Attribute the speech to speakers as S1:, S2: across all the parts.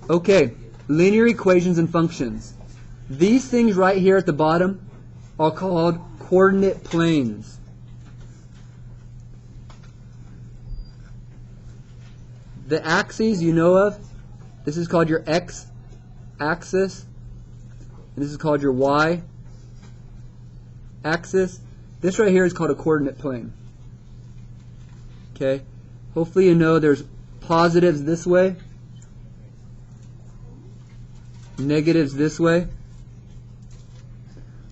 S1: Okay, linear equations and functions. These things right here at the bottom are called coordinate planes. The axes you know of, this is called your x-axis, and this is called your y-axis. This right here is called a coordinate plane. Okay, hopefully you know there's positives this way, negatives this way.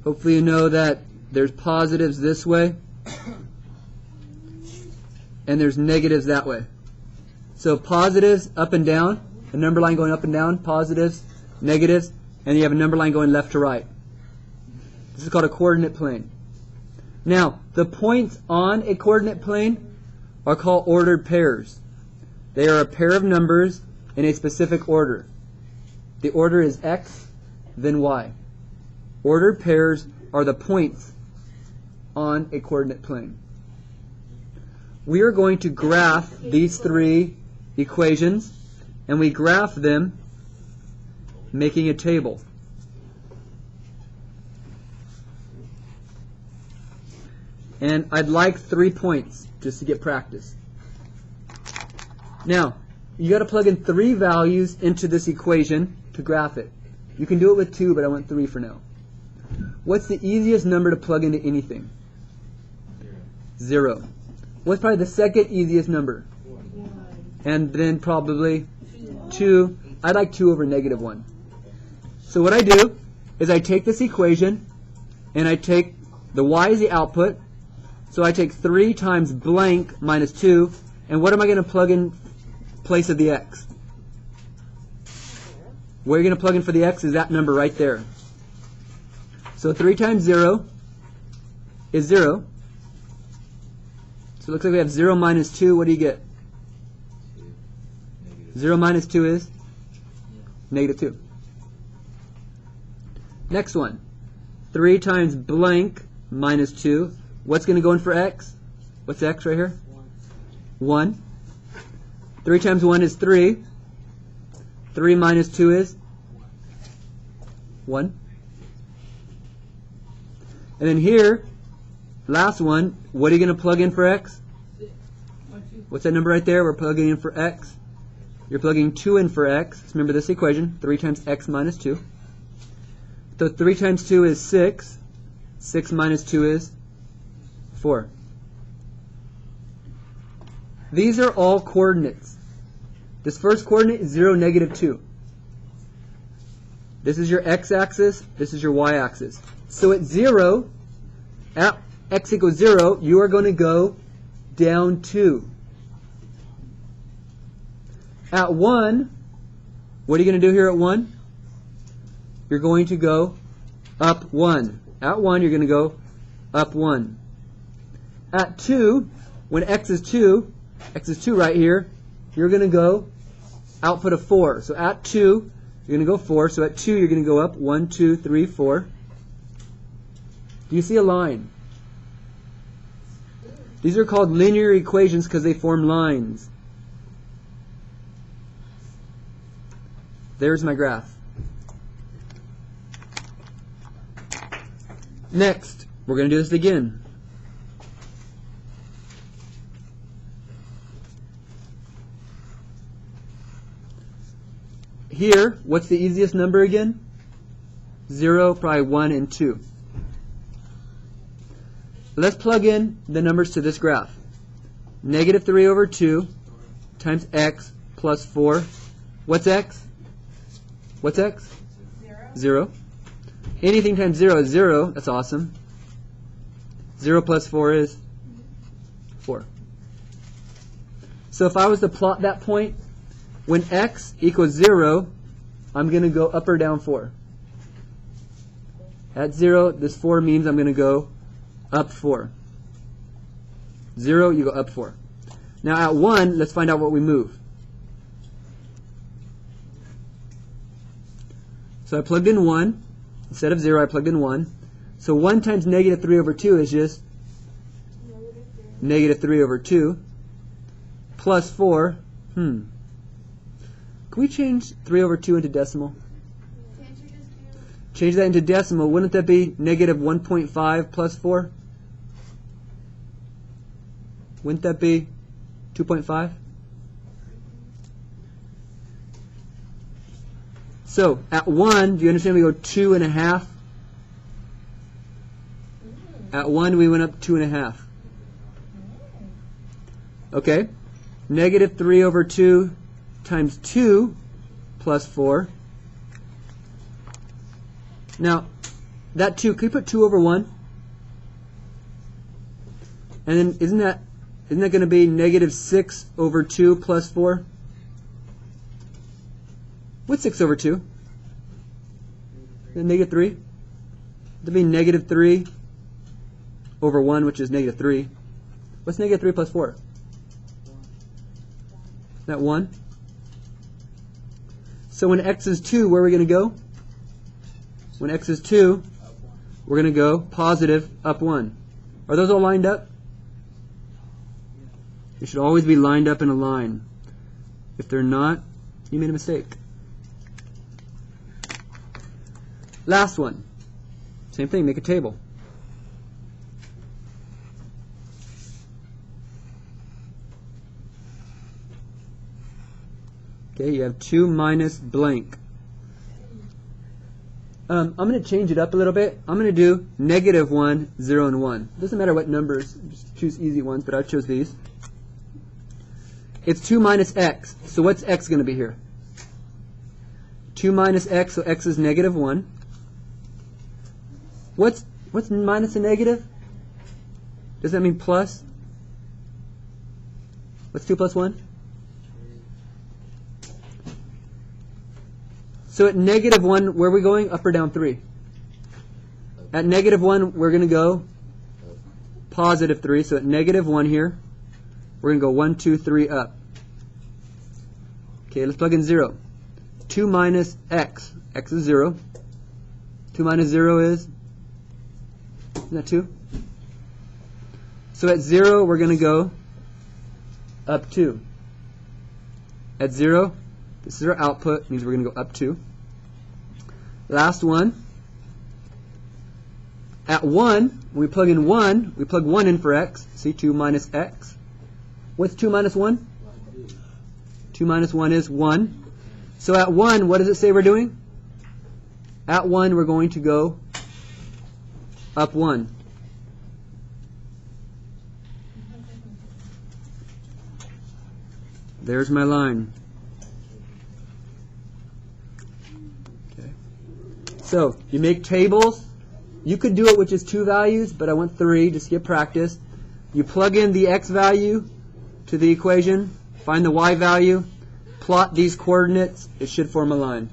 S1: Hopefully you know that there's positives this way, and there's negatives that way. So positives up and down, a number line going up and down, positives, negatives, and you have a number line going left to right. This is called a coordinate plane. Now, the points on a coordinate plane are called ordered pairs. They are a pair of numbers in a specific order. The order is x, then y. Ordered pairs are the points on a coordinate plane. We are going to graph these three equations, and we graph them making a table. And I'd like 3 points just to get practice. Now, you got to plug in 3 values into this equation to graph it. You can do it with 2, but I want 3 for now. What's the easiest number to plug into anything? 0. What's probably the second easiest number? 1. And then probably 2. I like 2 over negative 1. So what I do is I take this equation and I take the y as the output. So I take 3 times blank minus 2. And what am I going to plug in place of the x? Where you're going to plug in for the x is that number right there. So 3 times 0 is 0. So it looks like we have 0 minus 2. What do you get? 0 minus 2 is negative 2. Next one. 3 times blank minus 2. What's going to go in for x? What's x right here? 1. 3 times 1 is 3. 3 minus 2 is 1. And then here, last one, what are you going to plug in for x? What's that number right there? We're plugging in for x. You're plugging 2 in for x. Let's remember this equation, 3 times x minus 2. So 3 times 2 is 6. 6 minus 2 is 4. These are all coordinates. This first coordinate is 0, negative 2. This is your x-axis. This is your y-axis. So at 0, at x equals 0, you are going to go down 2. At 1, what are you going to do here at 1? You're going to go up 1. At 1, you're going to go up 1. At 2, when x is 2 right here, you're going to go output of 4. So at 2, you're going to go 4. So at 2, you're going to go up 1, 2, 3, 4. Do you see a line? These are called linear equations because they form lines. There's my graph. Next, we're going to do this again. Here, what's the easiest number again? 0, probably 1, and 2. Let's plug in the numbers to this graph. Negative 3 over 2 times x plus 4. What's x? What's x? 0. Anything times 0 is 0. That's awesome. 0 plus 4 is 4. So if I was to plot that point, when x equals 0, I'm going to go up or down 4. At 0, this 4 means I'm going to go up 4. 0, you go up 4. Now at 1, let's find out what we move. So I plugged in 1. Instead of 0, I plugged in 1. So 1 times negative 3 over 2 is just negative 3 over 2. Plus 4. Can we change 3 over 2 into decimal? Change that into decimal. Wouldn't that be negative 1.5 plus 4? Wouldn't that be 2.5? So, at 1, do you understand we go 2.5? At 1, we went up 2.5. Okay? Negative 3 over 2 times 2 plus 4. Now, that 2, can we put 2 over 1? And then isn't that going to be negative 6 over 2 plus 4? What's 6 over 2? Negative 3? That'd be negative 3 over 1, which is negative 3. What's negative 3 plus 4? Is that 1? So when x is 2, where are we going to go? When x is 2, we're going to go positive up 1. Are those all lined up? They should always be lined up in a line. If they're not, you made a mistake. Last one. Same thing, make a table. Okay, you have 2 minus blank. I'm going to change it up a little bit. I'm going to do negative 1, 0, and 1. Doesn't matter what numbers, just choose easy ones, but I chose these. It's 2 minus x. So what's x going to be here? 2 minus x, so x is negative 1. What's minus a negative? Does that mean plus? What's 2 plus 1? So at negative 1, where are we going? Up or down 3? At negative 1, we're going to go positive 3. So at negative 1 here, we're going to go 1, 2, 3 up. Okay, let's plug in 0. 2 minus x. X is 0. 2 minus 0 is? Isn't that 2? So at 0, we're going to go up 2. At 0, this is our output, means we're going to go up 2. Last one. At 1, when we plug in 1, we plug 1 in for x. See, 2 minus x. What's 2 minus 1? 2 minus 1 is 1. So at 1, what does it say we're doing? At 1, we're going to go up 1. There's my line. Okay. So you make tables. You could do it with just 2 values, but I want 3 just to get practice. You plug in the x value to the equation, find the y value, plot these coordinates. It should form a line.